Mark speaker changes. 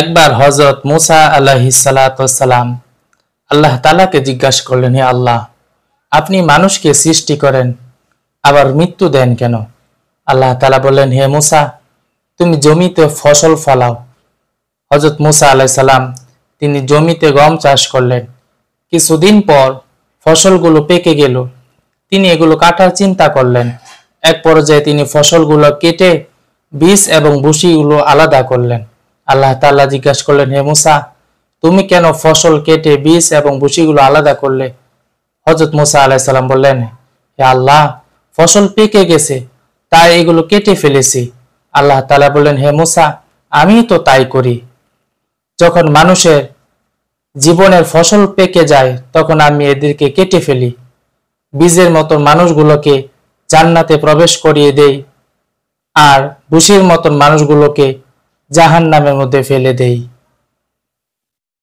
Speaker 1: একবার হযরত মুসা আলাইহিস সালাতু সালাম আল্লাহ তাআলাকে জিজ্ঞাসা করলেন, হে আল্লাহ, আপনি মানুষকে সৃষ্টি করেন আবার মৃত্যু দেন কেন? আল্লাহ তাআলা বললেন, হে মুসা, তুমি জমিতে ফসল ফলাও। হযরত মুসা আলাইহিস সালাম তিনি জমিতে গম চাষ করলেন। কিছুদিন পর ফসলগুলো পেকে গেল। তিনি এগুলো কাটার চিন্তা করলেন। এক পর্যায়ে তিনি ফসলগুলো কেটে বীজ এবং ভুসিগুলো আলাদা করলেন। আল্লাহ তাআলা জিজ্ঞাসা করলেন, হে মুসা, তুমি কেন ফসল কেটে বীজ এবং ভুসিগুলো আলাদা করলে? হযরত মুসা আলাইহিস সালাম বললেন, হে আল্লাহ, ফসল পেকে গেছে তাই এগুলো কেটে ফেলেছি। আল্লাহ তাআলা বললেন, হে মুসা, আমি তো তাই করি। যখন মানুষের জীবনের ফসল পেকে যায় তখন আমি এদেরকে কেটে ফেলি। বীজের মতন মানুষগুলোকে জান্নাতে প্রবেশ করিয়ে দেই আর ভুসির মতন মানুষগুলোকে জাহান্নামের মধ্যে ফেলে দেই।